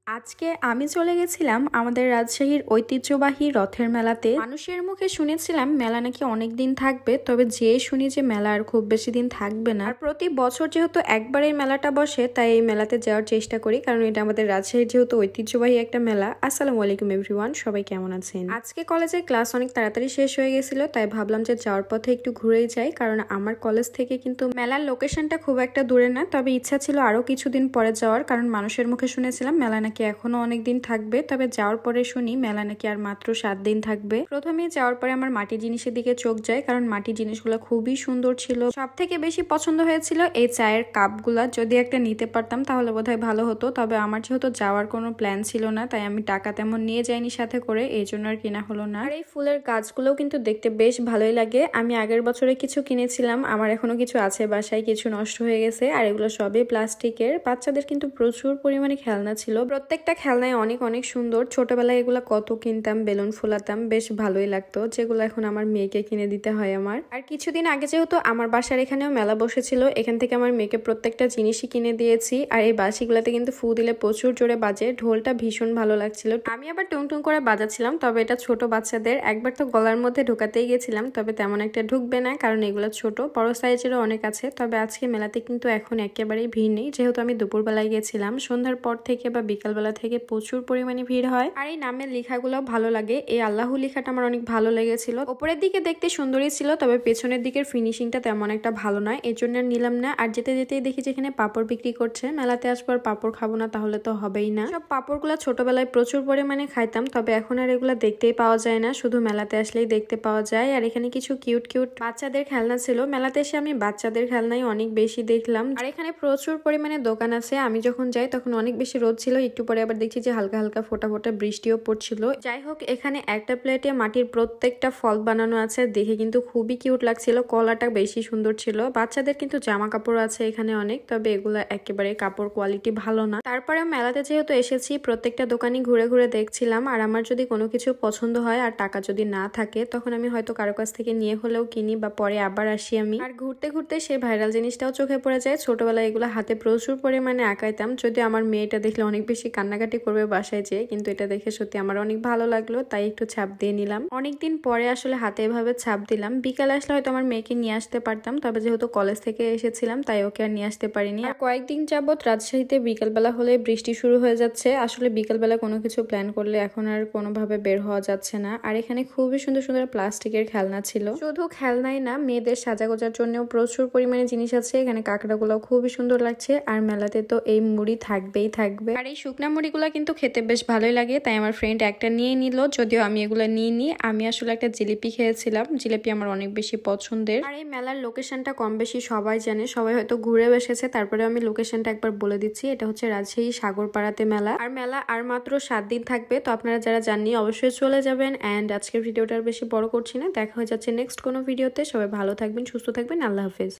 আজকে আমি চলে গেছিলাম আমাদের রাজশাহীর ঐতিহ্যবাহী রথের মেলাতে। মানুষের মুখে শুনেছিলাম মেলা নাকি অনেক দিন থাকবে, তবে যে শুনি যে মেলা আর খুব বেশি দিন থাকবে না। আর প্রতি বছর যেহেতু একবার এই মেলাটা বসে, তাই এই মেলাতে যাওয়ার চেষ্টা করি, কারণ এটা আমাদের রাজশাহীর যেহেতু ঐতিহ্যবাহী একটা মেলা। আসসালামু আলাইকুম এভরিওয়ান, সবাই কেমন আছেন? আজকে কলেজের ক্লাস অনেক তাড়াতাড়ি শেষ হয়ে গেছিল, তাই ভাবলাম যে যাওয়ার পথে একটু ঘুরেই যাই, কারণ আমার কলেজ থেকে কিন্তু মেলার লোকেশনটা খুব একটা দূরে না। তবে ইচ্ছা ছিল আরো কিছুদিন পরে যাওয়ার, কারণ মানুষের মুখে শুনেছিলাম মেলা নাকি এখনো অনেক দিন থাকবে। তবে যাওয়ার পরে শুনি মেলা নাকি আর মাত্র 7 দিন থাকবে। প্রথমে যাওয়ার পরে আমার মাটির জিনিসের দিকে চোখ যায়, কারণ মাটির জিনিসগুলো খুবই সুন্দর ছিল। সব থেকে বেশি পছন্দ হয়েছিল এই চায়ের কাপগুলা। যদি একটা নিতে পারতাম তাহলে বোধহয় ভালো হতো, তবে আমার যেহেতু যাওয়ার কোনো প্ল্যান ছিল না, তাই আমি টাকা তেমন নিয়ে যাইনি সাথে করে, এই জন্য আর কেনা হলো না। আর এই ফুলের গাছগুলোও কিন্তু দেখতে বেশ ভালোই লাগে। আমি আগের বছরে কিছু কিনেছিলাম, আমার এখনো কিছু আছে বাসায়, কিছু নষ্ট হয়ে গেছে। আর এগুলো সবই প্লাস্টিকের। বাচ্চাদের কিন্তু প্রচুর পরিমাণে খেলনা ছিল, প্রত্যেকটা খেলনায় অনেক অনেক সুন্দর। ছোটবেলায় এগুলো কত কিনতাম, বেলুন ফোলাতাম, বেশ ভালোই লাগতো, যেগুলো এখন আমার মেয়েকে কিনে দিতে হয় আমার। আর কিছুদিন আগে যেহেতু আমার বাসার এখানেও মেলা বসেছিল, এখান থেকে আমার মেয়েকে প্রত্যেকটা জিনিসই কিনে দিয়েছি। আর এই বাঁশিগুলাতে কিন্তু ফু দিলে প্রচুর জোরে বাজে, ঢোলটা ভীষণ ভালো লাগছিল। আমি আবার টুং টুং করে বাজাচ্ছিলাম, তবে এটা ছোট বাচ্চাদের। একবার তো গলার মধ্যে ঢোকাতেই গেছিলাম, তবে তেমন একটা ঢুকবে না, কারণ এগুলো ছোট, বড় সাইজেরও অনেক আছে। তবে আজকে মেলাতে কিন্তু এখন একেবারেই ভিড় নেই, যেহেতু আমি দুপুরবেলায় গেছিলাম। সন্ধ্যার পর থেকে বা বিকালবেলা থেকে প্রচুর পরিমাণে ভিড় হয়। আর এই নামের লেখাগুলো ভালো লাগে। এই আল্লাহু লেখাটা আমার অনেক ভালো লেগেছিল। উপরের দিকে দেখতে সুন্দরই ছিল, তবে পেছনের দিকের ফিনিশিংটা তেমন একটা ভালো নয়, এই জন্য নিলাম না। আর যেতে যেতেই দেখি যেখানে পাপড় বিক্রি করছে। মেলাতে আসবার পাপড় খাবো না তাহলে তো হবেই না। সব পাপড়গুলো ছোটবেলায় প্রচুর পরিমাণে খাইতাম, তবে এখন আর এগুলো দেখতেই পাওয়া যায় না, শুধু মেলাতে আসলেই দেখতে পাওয়া যায়। আর এখানে কিছু কিউট কিউট বাচ্চাদের খেলনা ছিল। মেলাতে এসে আমি বাচ্চাদের খেলনাই অনেক বেশি দেখলাম। আর এখানে প্রচুর পরিমাণে দোকান আছে। আমি যখন যাই তখন অনেক বেশি রোদ ছিল, একটু পরে আবার দেখছি যে হালকা হালকা ফোটা ফোটা বৃষ্টিও পড়ছিল। যাই হোক, এখানে একটা প্লেটে মাটির প্রত্যেকটা ফল বানানো আছে, দেখে কিন্তু খুবই কিউট লাগছিল। কলাটা বেশি সুন্দর ছিল। বাচ্চাদের কিন্তু জামা কাপড় আছে এখানে অনেক, তবে এগুলা একেবারে কাপড় কোয়ালিটি ভালো না। তারপরে মেলাতে যেহেতু এসেছি, প্রত্যেকটা দোকানই ঘুরে ঘুরে দেখছিলাম। আর আমার যদি কোনো কিছু পছন্দ হয় আর টাকা যদি না থাকে, তখন আমি হয়তো কারো কাছ থেকে নিয়ে হলেও কিনি, বা পরে আবার আসি আমি। আর ঘুরতে ঘুরতে সেই ভাইরাল জিনিসটাও চোখে পড়ে যায়। ছোটবেলায় এগুলো হাতে প্রচুর পরিমাণে আঁকাইতাম, যদি আমার মেয়েটা দেখলে অনেক বেশি কান্নাকাটি করবে বাসায় যেয়ে, কিন্তু এটা দেখে সত্যি আমার অনেক ভালো লাগলো, তাই একটু ছাপ দিয়ে নিলাম। অনেকদিন পরে আসলে হাতে এভাবে ছাপ দিলাম। বিকালে আসলে হয়তো আমার মেয়েকে নিয়ে আসতে পারতাম, তবে যেহেতু কলেজ থেকে এসেছিলাম তাই ওকে আর নিয়ে আসতে পারিনি। আর কয়েকদিন যাবত রাজশাহীতে বিকালবেলা হলে বৃষ্টি শুরু হয়ে যাচ্ছে। আসলে বিকালবেলা কোনো কিছু প্ল্যান করলে এখন আর কোনোভাবে বের হওয়া যাচ্ছে না। আর এখানে খুবই সুন্দর সুন্দর প্লাস্টিকের খেলনা ছিল। শুধু খেলনাই না, মেয়েদের সাজাগোজার জন্যও প্রচুর পরিমাণে জিনিস আছে। এখানে কাঁকড়াগুলো খুবই সুন্দর লাগছে। আর মেলাতে তো এই মুড়ি থাকবেই থাকবে। আর এই শুকনা মুড়িগুলা কিন্তু খেতে বেশ ভালোই লাগে, তাই আমার ফ্রেন্ড একটা নিয়ে নিল, যদিও আমি এগুলো নিয়ে নিই। আমি আসলে একটা জিলিপি খেয়েছিলাম, জিলিপি আমার অনেক বেশি পছন্দের। আর এই মেলার লোকেশনটা কম বেশি সবাই জানে, সবাই হয়তো ঘুরে এসেছে, তারপরে আমি লোকেশনটা একবার বলে দিচ্ছি। এটা হচ্ছে রাজশাহী সাগরপাড়াতে মেলা। আর মেলা আর মাত্র 7 দিন থাকবে, তো আপনারা যারা জাননি অবশ্যই চলে যাবেন। অ্যান্ড আজকের ভিডিওটা আর বেশি বড় করছি না, দেখা হয়ে যাচ্ছে নেক্সট কোনো ভিডিওতে। সবাই ভালো থাকবেন, সুস্থ থাকবেন, আল্লাহ হাফেজ।